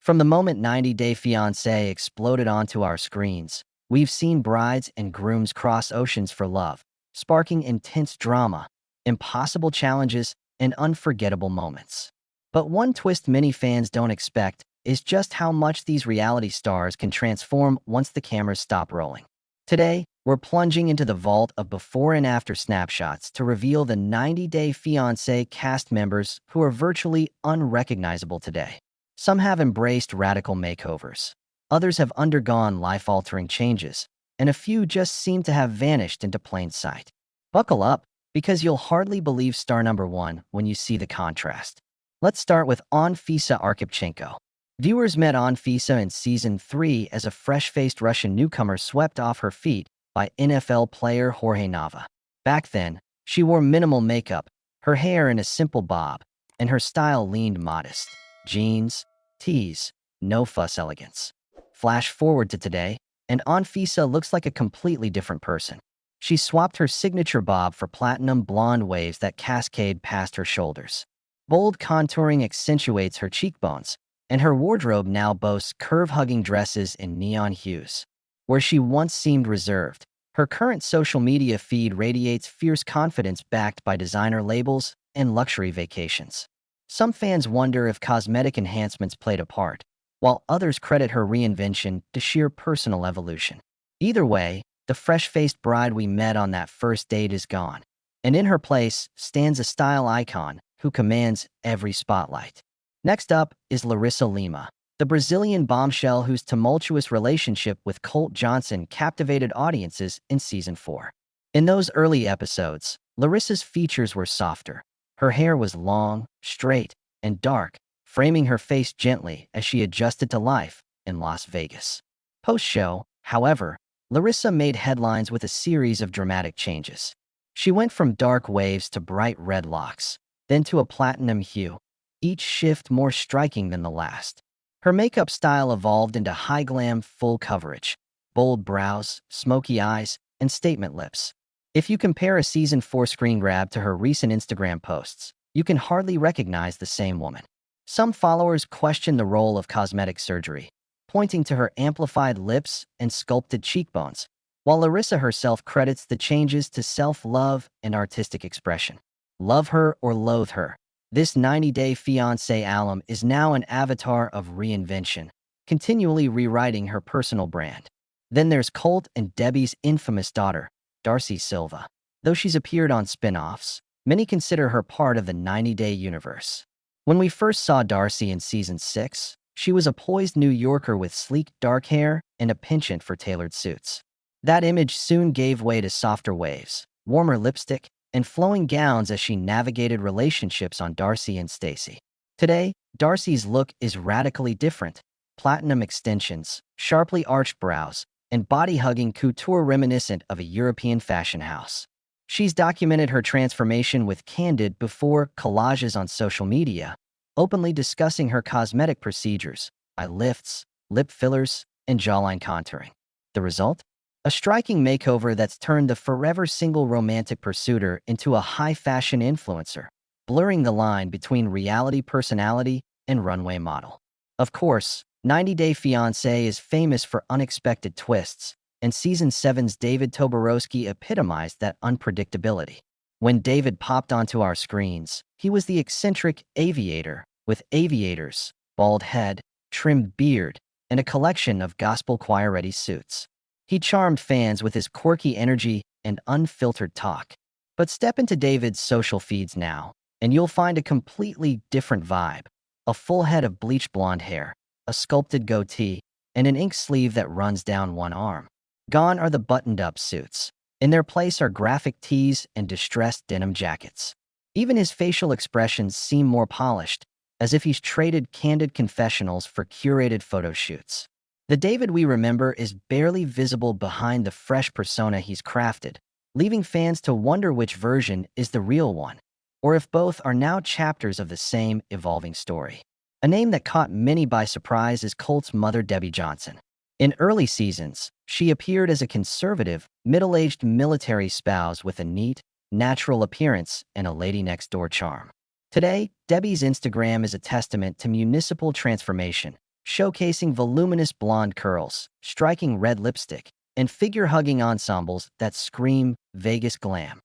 From the moment 90 Day Fiancé exploded onto our screens, we've seen brides and grooms cross oceans for love, sparking intense drama, impossible challenges, and unforgettable moments. But one twist many fans don't expect is just how much these reality stars can transform once the cameras stop rolling. Today, we're plunging into the vault of before and after snapshots to reveal the 90 Day Fiancé cast members who are virtually unrecognizable today. Some have embraced radical makeovers. Others have undergone life-altering changes, and a few just seem to have vanished into plain sight. Buckle up, because you'll hardly believe star number one when you see the contrast. Let's start with Anfisa Arkhipchenko. Viewers met Anfisa in Season 3 as a fresh-faced Russian newcomer swept off her feet by NFL player Jorge Nava. Back then, she wore minimal makeup, her hair in a simple bob, and her style leaned modest. Jeans, tees, no fuss elegance. Flash forward to today, and Anfisa looks like a completely different person. She swapped her signature bob for platinum blonde waves that cascade past her shoulders. Bold contouring accentuates her cheekbones, and her wardrobe now boasts curve-hugging dresses in neon hues. Where she once seemed reserved, her current social media feed radiates fierce confidence backed by designer labels and luxury vacations. Some fans wonder if cosmetic enhancements played a part, while others credit her reinvention to sheer personal evolution. Either way, the fresh-faced bride we met on that first date is gone, and in her place stands a style icon who commands every spotlight. Next up is Larissa Lima, the Brazilian bombshell whose tumultuous relationship with Colt Johnson captivated audiences in Season 4. In those early episodes, Larissa's features were softer. Her hair was long, straight, and dark, framing her face gently as she adjusted to life in Las Vegas. Post-show, however, Larissa made headlines with a series of dramatic changes. She went from dark waves to bright red locks, then to a platinum hue, each shift more striking than the last. Her makeup style evolved into high-glam full coverage, bold brows, smoky eyes, and statement lips. If you compare a Season 4 screen grab to her recent Instagram posts, you can hardly recognize the same woman. Some followers question the role of cosmetic surgery, pointing to her amplified lips and sculpted cheekbones, while Larissa herself credits the changes to self-love and artistic expression. Love her or loathe her, this 90 Day Fiancé alum is now an avatar of reinvention, continually rewriting her personal brand. Then there's Colt and Debbie's infamous daughter, Darcy Silva. Though she's appeared on spin-offs, many consider her part of the 90 Day universe. When we first saw Darcy in Season 6, she was a poised New Yorker with sleek dark hair and a penchant for tailored suits. That image soon gave way to softer waves, warmer lipstick, and flowing gowns as she navigated relationships on Darcy and Stacey. Today, Darcy's look is radically different. Platinum extensions, sharply arched brows, and body-hugging couture reminiscent of a European fashion house. She's documented her transformation with candid before collages on social media, openly discussing her cosmetic procedures, eye lifts, lip fillers, and jawline contouring. The result? A striking makeover that's turned the forever single romantic pursuiter into a high-fashion influencer, blurring the line between reality personality and runway model. Of course, 90 Day Fiancé is famous for unexpected twists, and Season 7's David Toborowski epitomized that unpredictability. When David popped onto our screens, he was the eccentric aviator, with aviators, bald head, trimmed beard, and a collection of gospel choir-ready suits. He charmed fans with his quirky energy and unfiltered talk. But step into David's social feeds now, and you'll find a completely different vibe. A full head of bleach blonde hair, a sculpted goatee, and an ink sleeve that runs down one arm. Gone are the buttoned-up suits. In their place are graphic tees and distressed denim jackets. Even his facial expressions seem more polished, as if he's traded candid confessionals for curated photo shoots. The David we remember is barely visible behind the fresh persona he's crafted, leaving fans to wonder which version is the real one, or if both are now chapters of the same evolving story. A name that caught many by surprise is Colt's mother, Debbie Johnson. In early seasons, she appeared as a conservative, middle-aged military spouse with a neat, natural appearance and a lady-next-door charm. Today, Debbie's Instagram is a testament to municipal transformation, showcasing voluminous blonde curls, striking red lipstick, and figure-hugging ensembles that scream Vegas glam.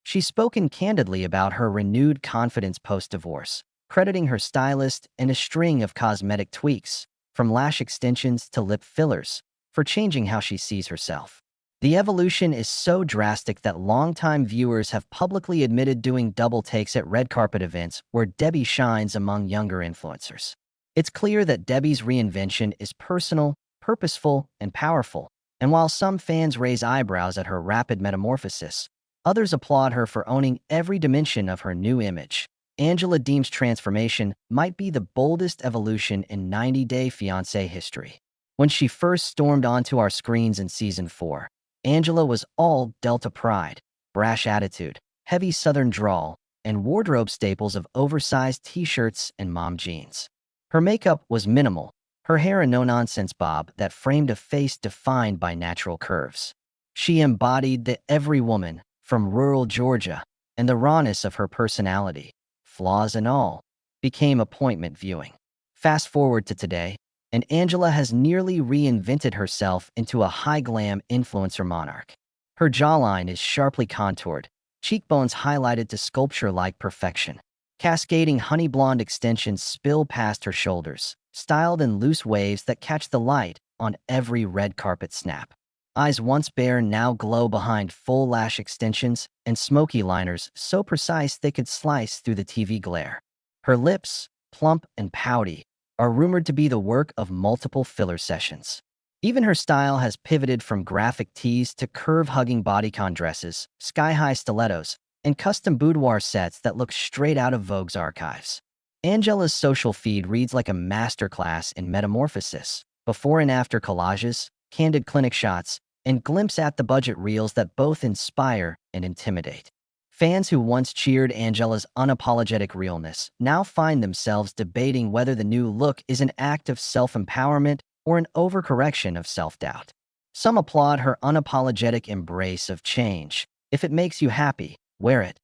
She's spoken candidly about her renewed confidence post-divorce, crediting her stylist and a string of cosmetic tweaks, from lash extensions to lip fillers, for changing how she sees herself. The evolution is so drastic that longtime viewers have publicly admitted doing double takes at red carpet events where Debbie shines among younger influencers. It's clear that Debbie's reinvention is personal, purposeful, and powerful, and while some fans raise eyebrows at her rapid metamorphosis, others applaud her for owning every dimension of her new image. Angela deems transformation might be the boldest evolution in 90-Day Fiancé history. When she first stormed onto our screens in Season 4, Angela was all Delta pride, brash attitude, heavy Southern drawl, and wardrobe staples of oversized t-shirts and mom jeans. Her makeup was minimal, her hair a no-nonsense bob that framed a face defined by natural curves. She embodied the every woman from rural Georgia, and the rawness of her personality, flaws and all, became appointment viewing. Fast forward to today, and Angela has nearly reinvented herself into a high-glam influencer monarch. Her jawline is sharply contoured, cheekbones highlighted to sculpture-like perfection. Cascading honey blonde extensions spill past her shoulders, styled in loose waves that catch the light on every red carpet snap. Eyes once bare now glow behind full lash extensions and smoky liners so precise they could slice through the TV glare. Her lips, plump and pouty, are rumored to be the work of multiple filler sessions. Even her style has pivoted from graphic tees to curve-hugging bodycon dresses, sky-high stilettos, and custom boudoir sets that look straight out of Vogue's archives. Angela's social feed reads like a masterclass in metamorphosis, before and after collages, candid clinic shots, and glimpse-at-the-budget reels that both inspire and intimidate. Fans who once cheered Angela's unapologetic realness now find themselves debating whether the new look is an act of self-empowerment or an overcorrection of self-doubt. Some applaud her unapologetic embrace of change. If it makes you happy, wear it,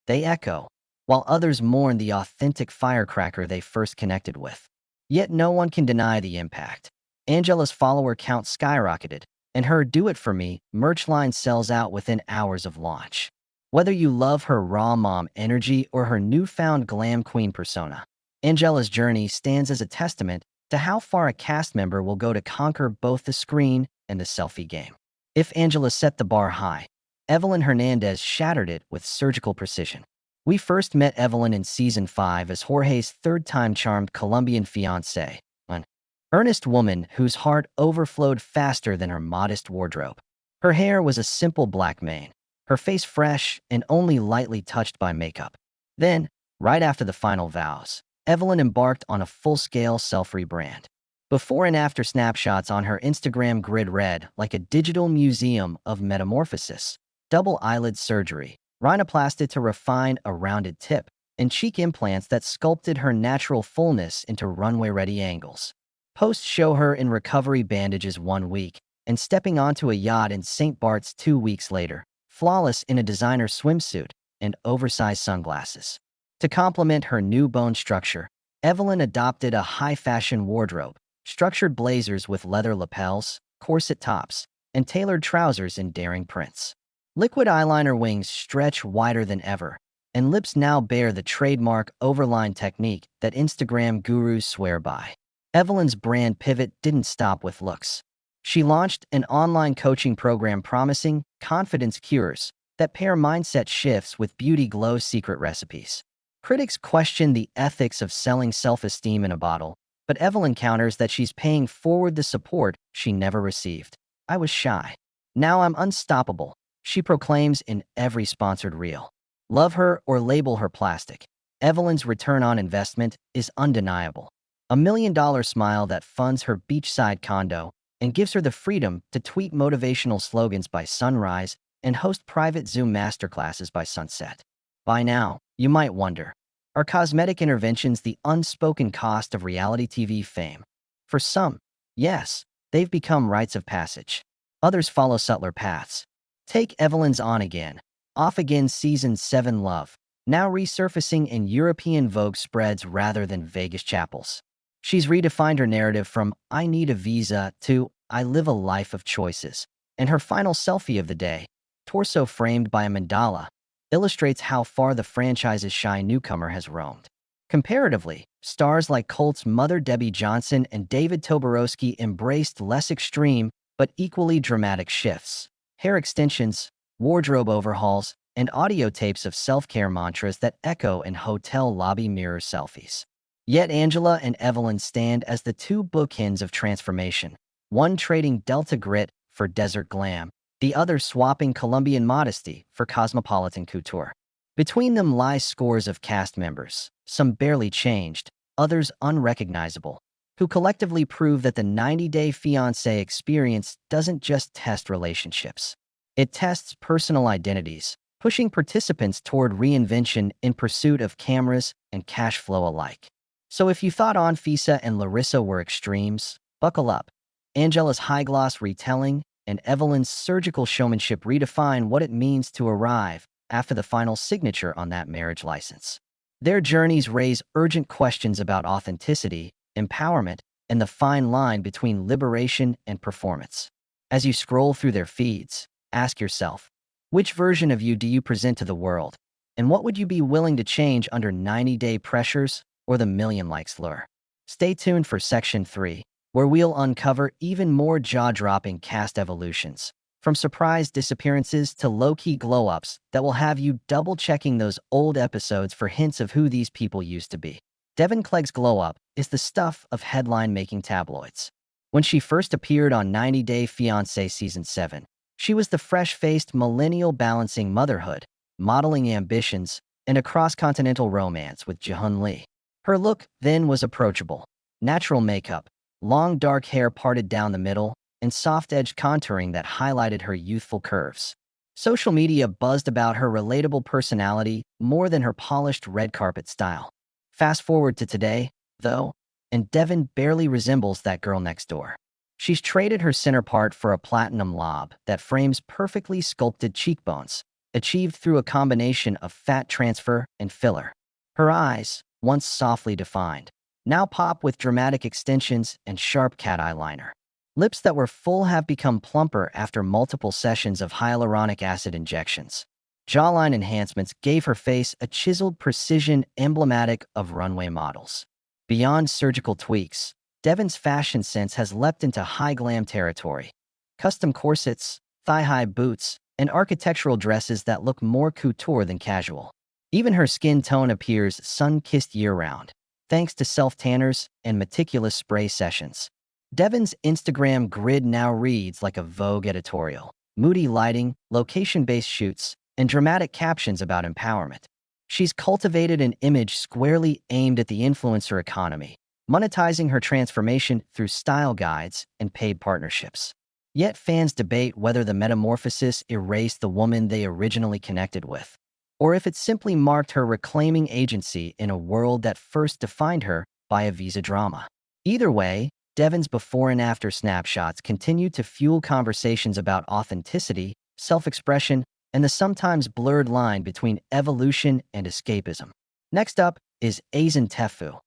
they echo, while others mourn the authentic firecracker they first connected with. Yet no one can deny the impact. Angela's follower count skyrocketed, and her Do It For Me merch line sells out within hours of launch. Whether you love her raw mom energy or her newfound glam queen persona, Angela's journey stands as a testament to how far a cast member will go to conquer both the screen and the selfie game. If Angela set the bar high, Evelyn Hernandez shattered it with surgical precision. We first met Evelyn in Season 5 as Jorge's third-time charmed Colombian fiancé, an earnest woman whose heart overflowed faster than her modest wardrobe. Her hair was a simple black mane, her face fresh and only lightly touched by makeup. Then, right after the final vows, Evelyn embarked on a full-scale self-rebrand. Before and after snapshots on her Instagram grid read like a digital museum of metamorphosis: double eyelid surgery, rhinoplasty to refine a rounded tip, and cheek implants that sculpted her natural fullness into runway-ready angles. Posts show her in recovery bandages 1 week and stepping onto a yacht in St. Bart's 2 weeks later, flawless in a designer swimsuit and oversized sunglasses. To complement her new bone structure, Evelyn adopted a high-fashion wardrobe, structured blazers with leather lapels, corset tops, and tailored trousers in daring prints. Liquid eyeliner wings stretch wider than ever, and lips now bear the trademark overline technique that Instagram gurus swear by. Evelyn's brand pivot didn't stop with looks. She launched an online coaching program promising confidence cures that pair mindset shifts with beauty glow secret recipes. Critics question the ethics of selling self-esteem in a bottle, but Evelyn counters that she's paying forward the support she never received. "I was shy. Now I'm unstoppable," she proclaims in every sponsored reel. Love her or label her plastic, Evelyn's return on investment is undeniable. $1 million smile that funds her beachside condo and gives her the freedom to tweet motivational slogans by sunrise and host private Zoom masterclasses by sunset. By now, you might wonder, are cosmetic interventions the unspoken cost of reality TV fame? For some, yes, they've become rites of passage. Others follow subtler paths. Take Evelyn's On Again, Off Again Season 7 love, now resurfacing in European Vogue spreads rather than Vegas chapels. She's redefined her narrative from "I need a visa" to "I live a life of choices." And her final selfie of the day, torso framed by a mandala, illustrates how far the franchise's shy newcomer has roamed. Comparatively, stars like Colt's mother Debbie Johnson and David Toborowski embraced less extreme but equally dramatic shifts. Hair extensions, wardrobe overhauls, and audio tapes of self-care mantras that echo in hotel lobby mirror selfies. Yet Angela and Evelyn stand as the two bookends of transformation, one trading Delta grit for desert glam, the other swapping Colombian modesty for cosmopolitan couture. Between them lie scores of cast members, some barely changed, others unrecognizable, who collectively prove that the 90-day fiancé experience doesn't just test relationships. It tests personal identities, pushing participants toward reinvention in pursuit of cameras and cash flow alike. So if you thought Anfisa and Larissa were extremes, buckle up. Angela's high-gloss retelling and Evelyn's surgical showmanship redefine what it means to arrive after the final signature on that marriage license. Their journeys raise urgent questions about authenticity, empowerment, and the fine line between liberation and performance. As you scroll through their feeds, ask yourself, which version of you do you present to the world? And what would you be willing to change under 90-day pressures or the million likes lure? Stay tuned for Section 3, where we'll uncover even more jaw-dropping cast evolutions, from surprise disappearances to low-key glow-ups that will have you double-checking those old episodes for hints of who these people used to be. Devin Clegg's glow-up is the stuff of headline-making tabloids. When she first appeared on 90 Day Fiancé Season 7, she was the fresh-faced millennial balancing motherhood, modeling ambitions, and a cross-continental romance with Jaehoon Lee. Her look then was approachable. Natural makeup, long dark hair parted down the middle, and soft-edged contouring that highlighted her youthful curves. Social media buzzed about her relatable personality more than her polished red carpet style. Fast forward to today, though, and Devin barely resembles that girl next door. She's traded her center part for a platinum lob that frames perfectly sculpted cheekbones, achieved through a combination of fat transfer and filler. Her eyes, once softly defined, now pop with dramatic extensions and sharp cat eyeliner. Lips that were full have become plumper after multiple sessions of hyaluronic acid injections. Jawline enhancements gave her face a chiseled precision emblematic of runway models. Beyond surgical tweaks, Devin's fashion sense has leapt into high glam territory. Custom corsets, thigh-high boots, and architectural dresses that look more couture than casual. Even her skin tone appears sun-kissed year-round, thanks to self-tanners and meticulous spray sessions. Devin's Instagram grid now reads like a Vogue editorial. Moody lighting, location-based shoots, and dramatic captions about empowerment. She's cultivated an image squarely aimed at the influencer economy, monetizing her transformation through style guides and paid partnerships. Yet fans debate whether the metamorphosis erased the woman they originally connected with, or if it simply marked her reclaiming agency in a world that first defined her by a visa drama. Either way, Devin's before and after snapshots continue to fuel conversations about authenticity, self-expression, and the sometimes blurred line between evolution and escapism. Next up is Azen Tefu.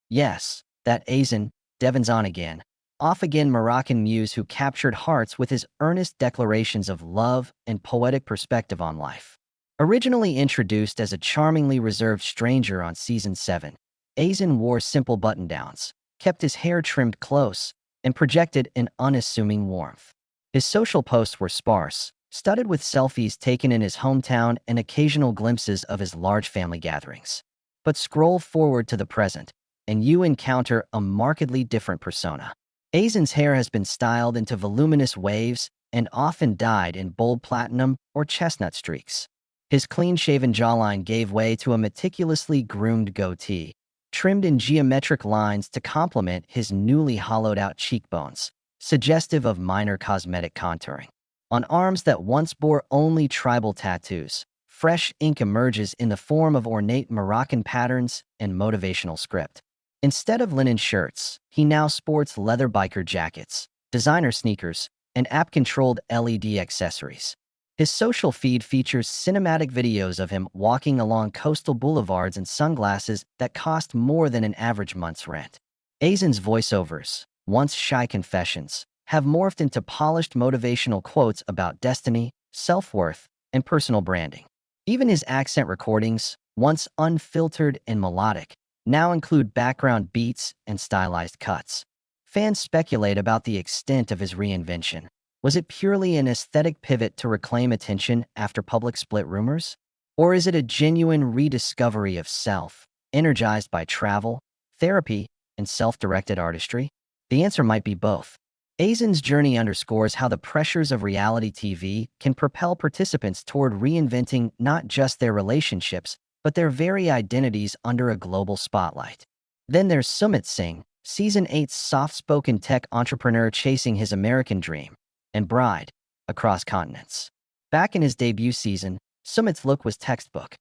Yes, that Azen, Devin's on-again, off-again Moroccan muse who captured hearts with his earnest declarations of love and poetic perspective on life. Originally introduced as a charmingly reserved stranger on Season 7, Azen wore simple button-downs, kept his hair trimmed close, and projected an unassuming warmth. His social posts were sparse, studded with selfies taken in his hometown and occasional glimpses of his large family gatherings. But scroll forward to the present, and you encounter a markedly different persona. Azen's hair has been styled into voluminous waves and often dyed in bold platinum or chestnut streaks. His clean-shaven jawline gave way to a meticulously groomed goatee, trimmed in geometric lines to complement his newly hollowed-out cheekbones, suggestive of minor cosmetic contouring. On arms that once bore only tribal tattoos, fresh ink emerges in the form of ornate Moroccan patterns and motivational script. Instead of linen shirts, he now sports leather biker jackets, designer sneakers, and app-controlled LED accessories. His social feed features cinematic videos of him walking along coastal boulevards in sunglasses that cost more than an average month's rent. Azin's voiceovers, once shy confessions, have morphed into polished motivational quotes about destiny, self-worth, and personal branding. Even his accent recordings, once unfiltered and melodic, now include background beats and stylized cuts. Fans speculate about the extent of his reinvention. Was it purely an aesthetic pivot to reclaim attention after public split rumors? Or is it a genuine rediscovery of self, energized by travel, therapy, and self-directed artistry? The answer might be both. Azin's journey underscores how the pressures of reality TV can propel participants toward reinventing not just their relationships, but their very identities under a global spotlight. Then there's Sumit Singh, Season 8's soft-spoken tech entrepreneur chasing his American dream, and bride, across continents. Back in his debut season, Sumit's look was textbook.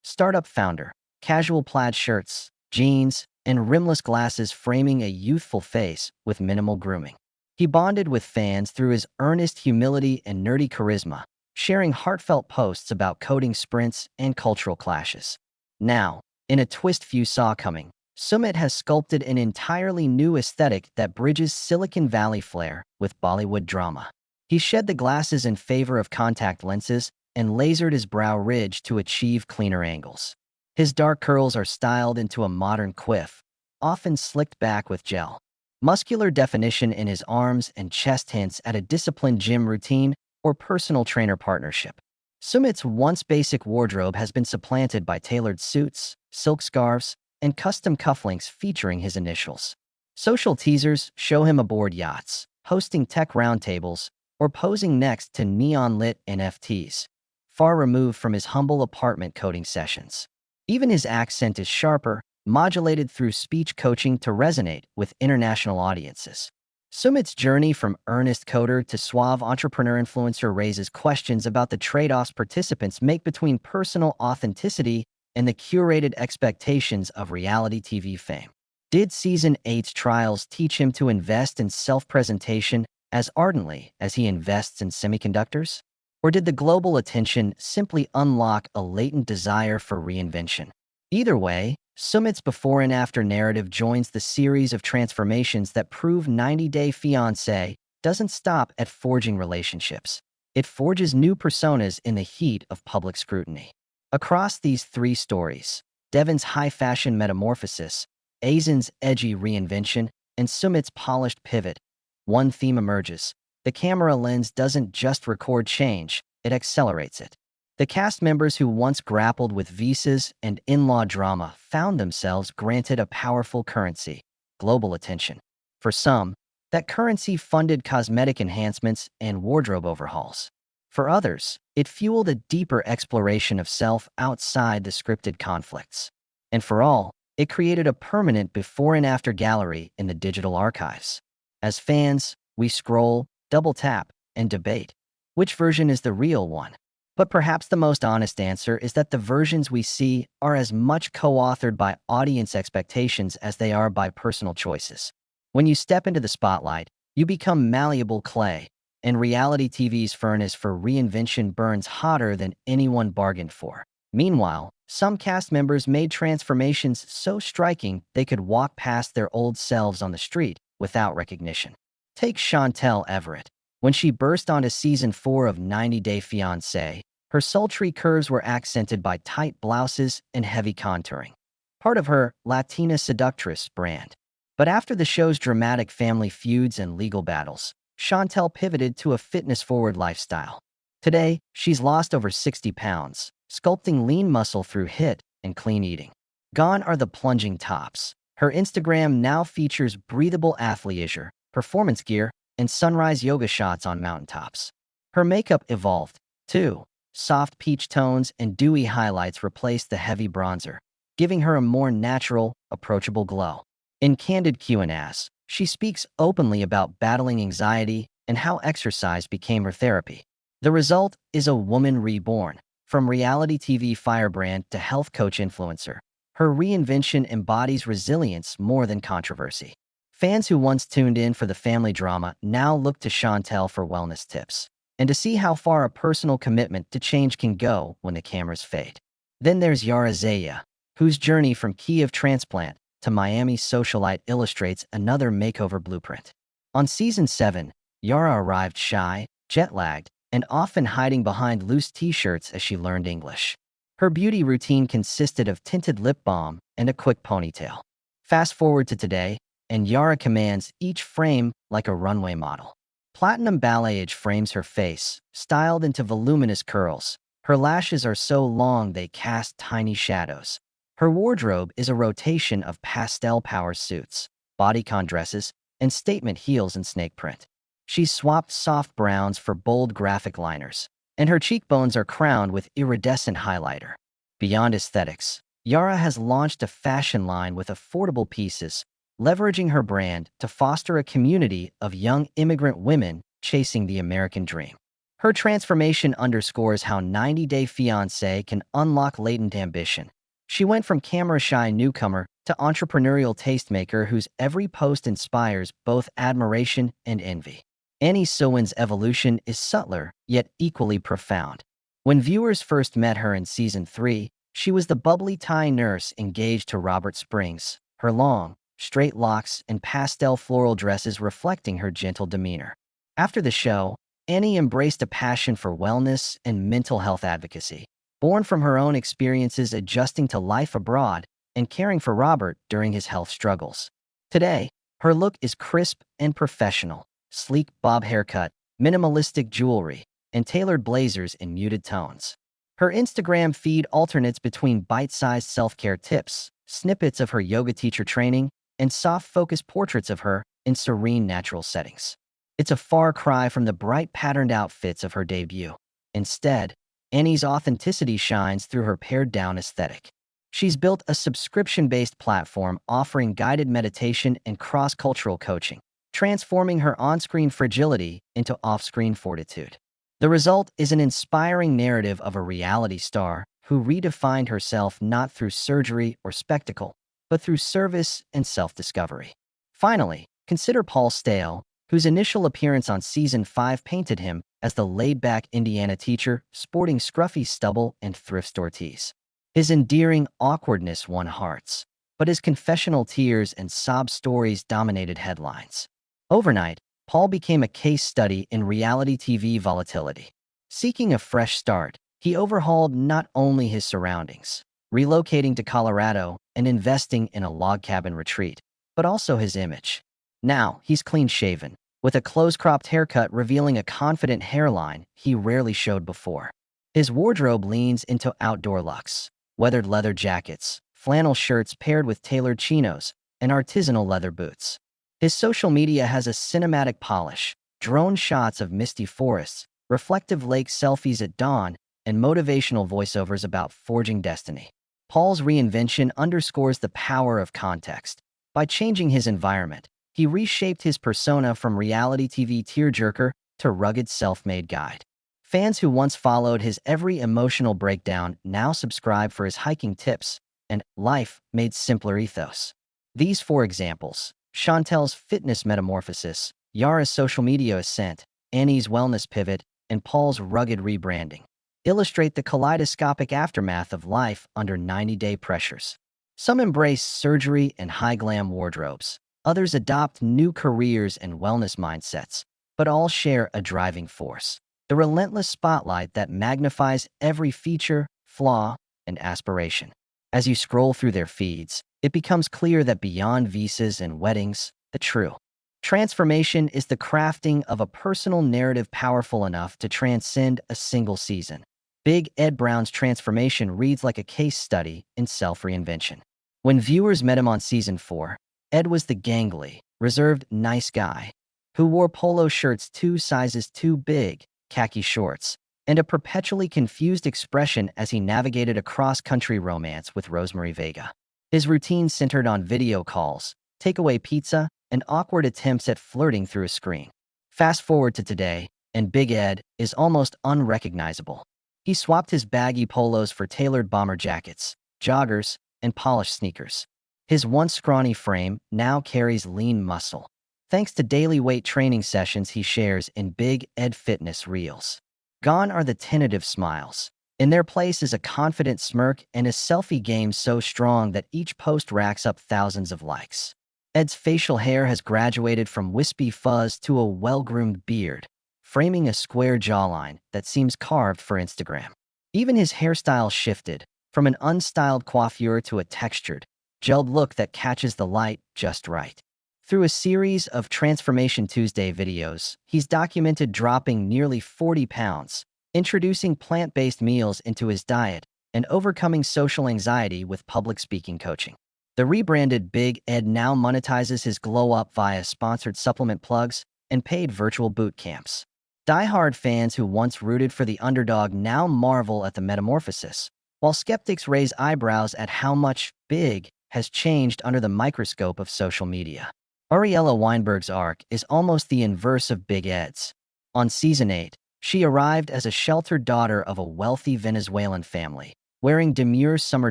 Startup founder, casual plaid shirts, jeans, and rimless glasses framing a youthful face with minimal grooming. He bonded with fans through his earnest humility and nerdy charisma, sharing heartfelt posts about coding sprints and cultural clashes. Now, in a twist few saw coming, Sumit has sculpted an entirely new aesthetic that bridges Silicon Valley flair with Bollywood drama. He shed the glasses in favor of contact lenses and lasered his brow ridge to achieve cleaner angles. His dark curls are styled into a modern quiff, often slicked back with gel. Muscular definition in his arms and chest hints at a disciplined gym routine or personal trainer partnership. Sumit's once basic wardrobe has been supplanted by tailored suits, silk scarves, and custom cufflinks featuring his initials. Social teasers show him aboard yachts, hosting tech roundtables, or posing next to neon-lit NFTs, far removed from his humble apartment coding sessions. Even his accent is sharper, modulated through speech coaching to resonate with international audiences. Sumit's journey from earnest coder to suave entrepreneur influencer raises questions about the trade-offs participants make between personal authenticity and the curated expectations of reality TV fame. Did Season 8's trials teach him to invest in self-presentation as ardently as he invests in semiconductors? Or did the global attention simply unlock a latent desire for reinvention? Either way, Sumit's before and after narrative joins the series of transformations that prove 90 Day Fiancé doesn't stop at forging relationships. It forges new personas in the heat of public scrutiny. Across these three stories, Devin's high-fashion metamorphosis, Azin's edgy reinvention, and Sumit's polished pivot, one theme emerges. The camera lens doesn't just record change, it accelerates it. The cast members who once grappled with visas and in-law drama found themselves granted a powerful currency, global attention. For some, that currency funded cosmetic enhancements and wardrobe overhauls. For others, it fueled a deeper exploration of self outside the scripted conflicts. And for all, it created a permanent before and after gallery in the digital archives. As fans, we scroll, double tap, and debate. Which version is the real one? But perhaps the most honest answer is that the versions we see are as much co-authored by audience expectations as they are by personal choices. When you step into the spotlight, you become malleable clay, and reality TV's furnace for reinvention burns hotter than anyone bargained for. Meanwhile, some cast members made transformations so striking they could walk past their old selves on the street without recognition. Take Chantel Everett. When she burst onto Season 4 of 90 Day Fiancé, her sultry curves were accented by tight blouses and heavy contouring, part of her Latina seductress brand. But after the show's dramatic family feuds and legal battles, Chantel pivoted to a fitness-forward lifestyle. Today, she's lost over 60 pounds, sculpting lean muscle through HIIT and clean eating. Gone are the plunging tops. Her Instagram now features breathable athleisure, performance gear, and sunrise yoga shots on mountaintops. Her makeup evolved, too. Soft peach tones and dewy highlights replaced the heavy bronzer, giving her a more natural, approachable glow. In Candid Q&As, she speaks openly about battling anxiety and how exercise became her therapy. The result is a woman reborn. From reality TV firebrand to health coach influencer, her reinvention embodies resilience more than controversy. Fans who once tuned in for the family drama now look to Chantel for wellness tips, and to see how far a personal commitment to change can go when the cameras fade. Then there's Yara Zaya, whose journey from Kiev transplant to Miami socialite illustrates another makeover blueprint. On season 7, Yara arrived shy, jet-lagged, and often hiding behind loose t-shirts as she learned English. Her beauty routine consisted of tinted lip balm and a quick ponytail. Fast forward to today, and Yara commands each frame like a runway model. Platinum balayage frames her face, styled into voluminous curls. Her lashes are so long they cast tiny shadows. Her wardrobe is a rotation of pastel power suits, bodycon dresses, and statement heels in snake print. She's swapped soft browns for bold graphic liners, and her cheekbones are crowned with iridescent highlighter. Beyond aesthetics, Yara has launched a fashion line with affordable pieces, leveraging her brand to foster a community of young immigrant women chasing the American dream. Her transformation underscores how 90-Day Fiancé can unlock latent ambition. She went from camera-shy newcomer to entrepreneurial tastemaker whose every post inspires both admiration and envy. Annie Sewin's evolution is subtler, yet equally profound. When viewers first met her in Season 3, she was the bubbly Thai nurse engaged to Robert Springs, her long, straight locks and pastel floral dresses reflecting her gentle demeanor. After the show, Annie embraced a passion for wellness and mental health advocacy, born from her own experiences adjusting to life abroad and caring for Robert during his health struggles. Today, her look is crisp and professional, sleek bob haircut, minimalistic jewelry, and tailored blazers in muted tones. Her Instagram feed alternates between bite-sized self-care tips, snippets of her yoga teacher training, and soft-focused portraits of her in serene natural settings. It's a far cry from the bright patterned outfits of her debut. Instead, Annie's authenticity shines through her pared-down aesthetic. She's built a subscription-based platform offering guided meditation and cross-cultural coaching, transforming her on-screen fragility into off-screen fortitude. The result is an inspiring narrative of a reality star who redefined herself not through surgery or spectacle, but through service and self-discovery. Finally, consider Paul Stale, whose initial appearance on Season 5 painted him as the laid-back Indiana teacher sporting scruffy stubble and thrift store tees. His endearing awkwardness won hearts, but his confessional tears and sob stories dominated headlines. Overnight, Paul became a case study in reality TV volatility. Seeking a fresh start, he overhauled not only his surroundings, relocating to Colorado and investing in a log cabin retreat, but also his image. Now, he's clean-shaven, with a close-cropped haircut revealing a confident hairline he rarely showed before. His wardrobe leans into outdoor looks, weathered leather jackets, flannel shirts paired with tailored chinos, and artisanal leather boots. His social media has a cinematic polish, drone shots of misty forests, reflective lake selfies at dawn, and motivational voiceovers about forging destiny. Paul's reinvention underscores the power of context. By changing his environment, he reshaped his persona from reality TV tearjerker to rugged self-made guide. Fans who once followed his every emotional breakdown now subscribe for his hiking tips and life made simpler ethos. These 4 examples, Chantel's fitness metamorphosis, Yara's social media ascent, Annie's wellness pivot, and Paul's rugged rebranding, illustrate the kaleidoscopic aftermath of life under 90-day pressures. Some embrace surgery and high-glam wardrobes. Others adopt new careers and wellness mindsets, but all share a driving force: the relentless spotlight that magnifies every feature, flaw, and aspiration. As you scroll through their feeds, it becomes clear that beyond visas and weddings, the true transformation is the crafting of a personal narrative powerful enough to transcend a single season. Big Ed Brown's transformation reads like a case study in self-reinvention. When viewers met him on Season 4, Ed was the gangly, reserved, nice guy who wore polo shirts 2 sizes too big, khaki shorts, and a perpetually confused expression as he navigated a cross-country romance with Rosemary Vega. His routine centered on video calls, takeaway pizza, and awkward attempts at flirting through a screen. Fast forward to today, and Big Ed is almost unrecognizable. He swapped his baggy polos for tailored bomber jackets, joggers, and polished sneakers. His once scrawny frame now carries lean muscle, thanks to daily weight training sessions he shares in Big Ed Fitness Reels. Gone are the tentative smiles, In their place is a confident smirk and a selfie game so strong that each post racks up thousands of likes. Ed's facial hair has graduated from wispy fuzz to a well-groomed beard, framing a square jawline that seems carved for Instagram. Even his hairstyle shifted, from an unstyled coiffure to a textured, gelled look that catches the light just right. Through a series of Transformation Tuesday videos, he's documented dropping nearly 40 pounds, introducing plant-based meals into his diet, and overcoming social anxiety with public speaking coaching. The rebranded Big Ed now monetizes his glow-up via sponsored supplement plugs and paid virtual boot camps. Die-hard fans who once rooted for the underdog now marvel at the metamorphosis, while skeptics raise eyebrows at how much Big has changed under the microscope of social media. Ariella Weinberg's arc is almost the inverse of Big Ed's. On Season 8, she arrived as a sheltered daughter of a wealthy Venezuelan family, wearing demure summer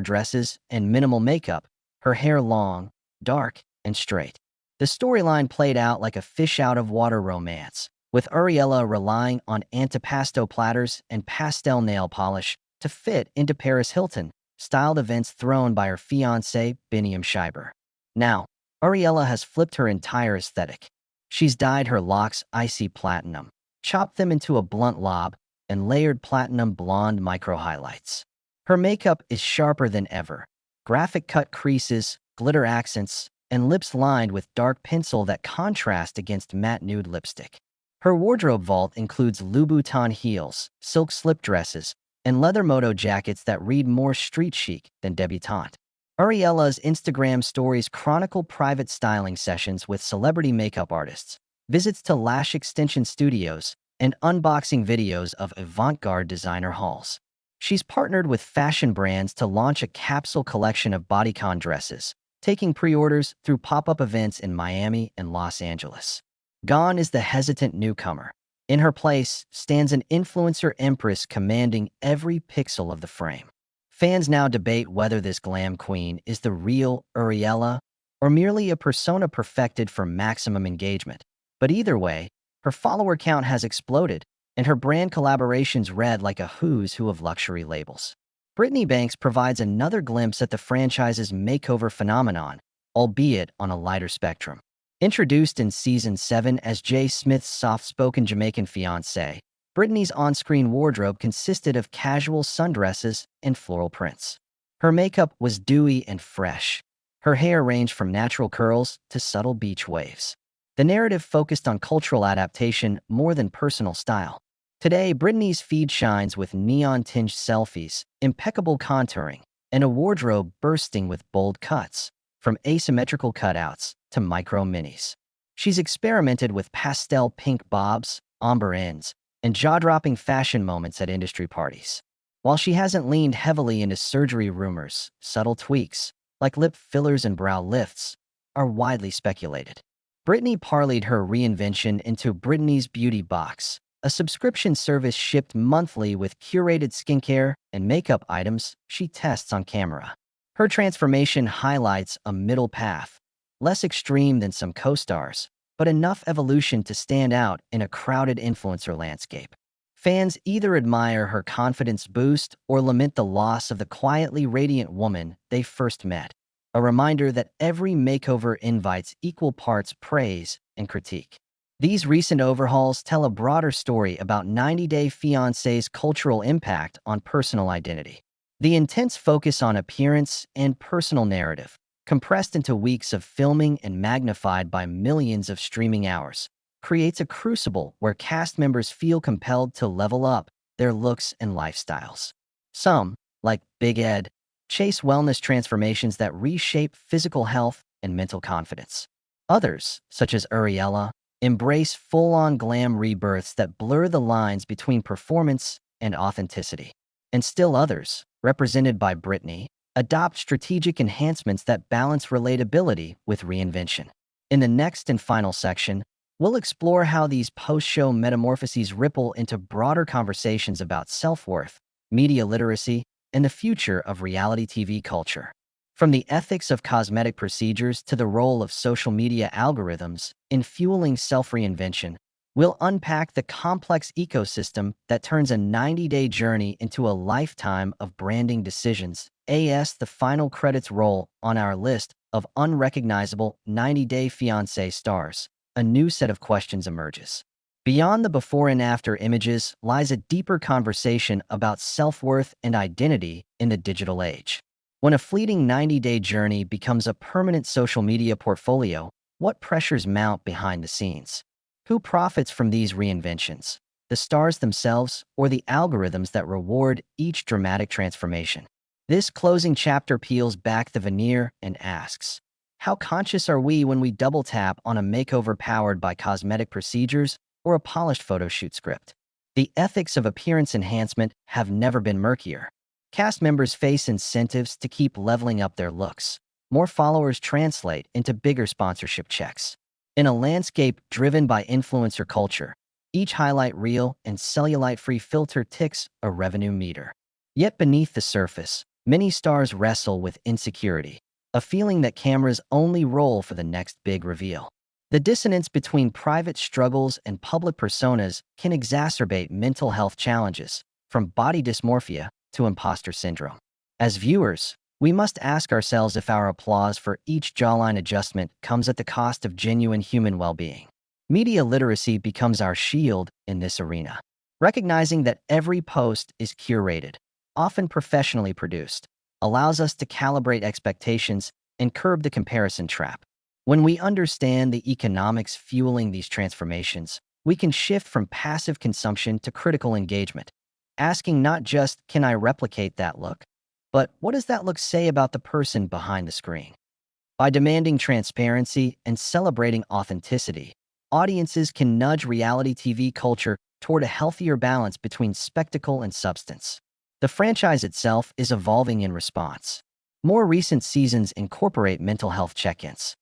dresses and minimal makeup, her hair long, dark, and straight. The storyline played out like a fish-out-of-water romance, with Ariella relying on antipasto platters and pastel nail polish to fit into Paris Hilton-styled events thrown by her fiancé, Biniam Schreiber. Now, Ariella has flipped her entire aesthetic. She's dyed her locks icy platinum, chopped them into a blunt lob, and layered platinum blonde micro-highlights. Her makeup is sharper than ever, graphic-cut creases, glitter accents, and lips lined with dark pencil that contrast against matte nude lipstick. Her wardrobe vault includes Louboutin heels, silk slip dresses, and leather moto jackets that read more street chic than debutante. Ariella's Instagram stories chronicle private styling sessions with celebrity makeup artists, visits to lash extension studios, and unboxing videos of avant-garde designer hauls. She's partnered with fashion brands to launch a capsule collection of bodycon dresses, taking pre-orders through pop-up events in Miami and Los Angeles. Gone is the hesitant newcomer. In her place stands an influencer empress commanding every pixel of the frame. Fans now debate whether this glam queen is the real Ariella or merely a persona perfected for maximum engagement. But either way, her follower count has exploded, and her brand collaborations read like a who's who of luxury labels. Brittany Banks provides another glimpse at the franchise's makeover phenomenon, albeit on a lighter spectrum. Introduced in Season 7 as Jay Smith's soft-spoken Jamaican fiancé, Brittany's on-screen wardrobe consisted of casual sundresses and floral prints. Her makeup was dewy and fresh. Her hair ranged from natural curls to subtle beach waves. The narrative focused on cultural adaptation more than personal style. Today, Brittany's feed shines with neon-tinged selfies, impeccable contouring, and a wardrobe bursting with bold cuts, from asymmetrical cutouts to micro-minis. She's experimented with pastel pink bobs, ombre ends, and jaw-dropping fashion moments at industry parties. While she hasn't leaned heavily into surgery rumors, subtle tweaks, like lip fillers and brow lifts, are widely speculated. Brittany parlayed her reinvention into Brittany's Beauty Box, a subscription service shipped monthly with curated skincare and makeup items she tests on camera. Her transformation highlights a middle path, less extreme than some co-stars, but enough evolution to stand out in a crowded influencer landscape. Fans either admire her confidence boost or lament the loss of the quietly radiant woman they first met. A reminder that every makeover invites equal parts praise and critique. These recent overhauls tell a broader story about 90 Day Fiancé's cultural impact on personal identity. The intense focus on appearance and personal narrative, compressed into weeks of filming and magnified by millions of streaming hours, creates a crucible where cast members feel compelled to level up their looks and lifestyles. Some, like Big Ed, chase wellness transformations that reshape physical health and mental confidence. Others, such as Ariella, embrace full-on glam rebirths that blur the lines between performance and authenticity. And still others, represented by Brittany, adopt strategic enhancements that balance relatability with reinvention. In the next and final section, we'll explore how these post-show metamorphoses ripple into broader conversations about self-worth, media literacy, and the future of reality TV culture. From the ethics of cosmetic procedures to the role of social media algorithms in fueling self-reinvention, We'll unpack the complex ecosystem that turns a 90-day journey into a lifetime of branding decisions. As the final credits roll on our list of unrecognizable 90-day fiancé stars, a new set of questions emerges. Beyond the before and after images lies a deeper conversation about self-worth and identity in the digital age. When a fleeting 90-day journey becomes a permanent social media portfolio, what pressures mount behind the scenes? Who profits from these reinventions? The stars themselves or the algorithms that reward each dramatic transformation? This closing chapter peels back the veneer and asks, how conscious are we when we double tap on a makeover powered by cosmetic procedures or a polished photo shoot script? The ethics of appearance enhancement have never been murkier. Cast members face incentives to keep leveling up their looks. More followers translate into bigger sponsorship checks. In a landscape driven by influencer culture, each highlight reel and cellulite-free filter ticks a revenue meter. Yet beneath the surface, many stars wrestle with insecurity, a feeling that cameras only roll for the next big reveal. The dissonance between private struggles and public personas can exacerbate mental health challenges, from body dysmorphia to imposter syndrome. As viewers, we must ask ourselves if our applause for each jawline adjustment comes at the cost of genuine human well-being. Media literacy becomes our shield in this arena. Recognizing that every post is curated, often professionally produced, allows us to calibrate expectations and curb the comparison trap. When we understand the economics fueling these transformations, we can shift from passive consumption to critical engagement, asking not just, can I replicate that look, but what does that look say about the person behind the screen? By demanding transparency and celebrating authenticity, audiences can nudge reality TV culture toward a healthier balance between spectacle and substance. The franchise itself is evolving in response. More recent seasons incorporate mental health check-ins,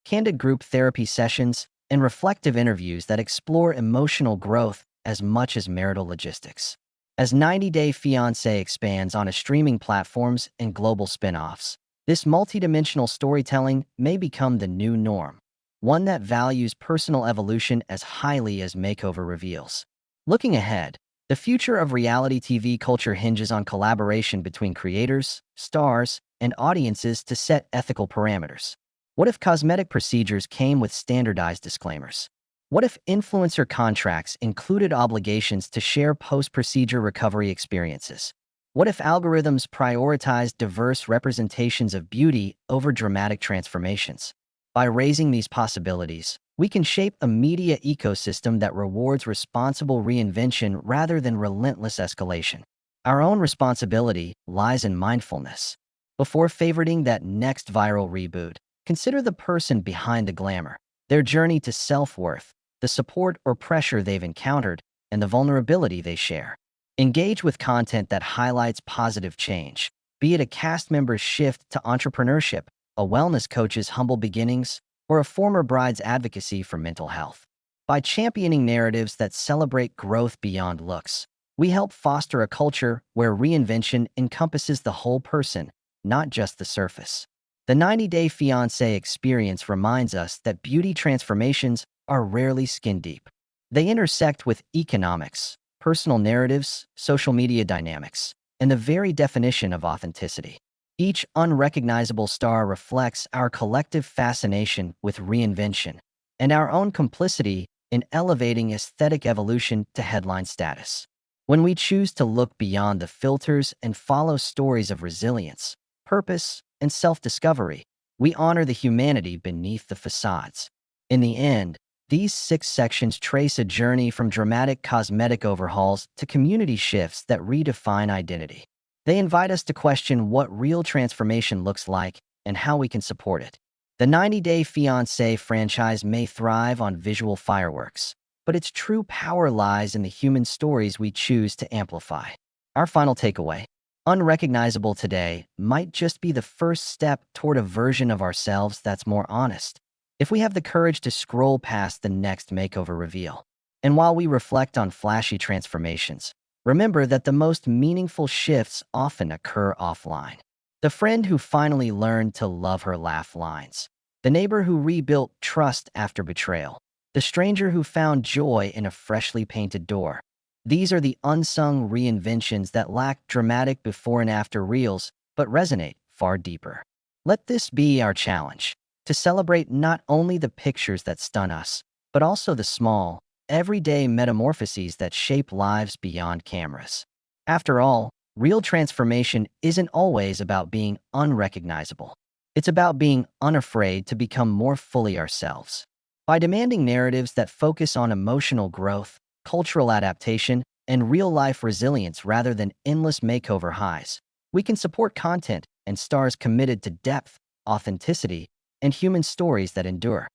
candid group therapy sessions, and reflective interviews that explore emotional growth as much as marital logistics. As 90-Day Fiancé expands onto streaming platforms and global spin-offs, this multidimensional storytelling may become the new norm, one that values personal evolution as highly as makeover reveals. Looking ahead, the future of reality TV culture hinges on collaboration between creators, stars, and audiences to set ethical parameters. What if cosmetic procedures came with standardized disclaimers? What if influencer contracts included obligations to share post-procedure recovery experiences? What if algorithms prioritized diverse representations of beauty over dramatic transformations? By raising these possibilities, we can shape a media ecosystem that rewards responsible reinvention rather than relentless escalation. Our own responsibility lies in mindfulness. Before favoriting that next viral reboot, consider the person behind the glamour, their journey to self-worth, the support or pressure they've encountered, and the vulnerability they share. Engage with content that highlights positive change, be it a cast member's shift to entrepreneurship, a wellness coach's humble beginnings, or a former bride's advocacy for mental health. By championing narratives that celebrate growth beyond looks, we help foster a culture where reinvention encompasses the whole person, not just the surface. The 90-Day Fiancé experience reminds us that beauty transformations are rarely skin-deep. They intersect with economics, personal narratives, social media dynamics, and the very definition of authenticity. Each unrecognizable star reflects our collective fascination with reinvention and our own complicity in elevating aesthetic evolution to headline status. When we choose to look beyond the filters and follow stories of resilience, purpose, and self-discovery, we honor the humanity beneath the facades. In the end, these 6 sections trace a journey from dramatic cosmetic overhauls to community shifts that redefine identity. They invite us to question what real transformation looks like and how we can support it. The 90-Day Fiancé franchise may thrive on visual fireworks, but its true power lies in the human stories we choose to amplify. Our final takeaway: unrecognizable today might just be the first step toward a version of ourselves that's more honest, if we have the courage to scroll past the next makeover reveal. And while we reflect on flashy transformations, remember that the most meaningful shifts often occur offline. The friend who finally learned to love her laugh lines, the neighbor who rebuilt trust after betrayal, the the stranger who found joy in a freshly painted door. These are the unsung reinventions that lack dramatic before and after reels, but resonate far deeper. Let this be our challenge, to celebrate not only the pictures that stun us, but also the small, everyday metamorphoses that shape lives beyond cameras. After all, real transformation isn't always about being unrecognizable. It's about being unafraid to become more fully ourselves. By demanding narratives that focus on emotional growth, cultural adaptation, and real-life resilience rather than endless makeover highs, we can support content and stars committed to depth, authenticity, and human stories that endure.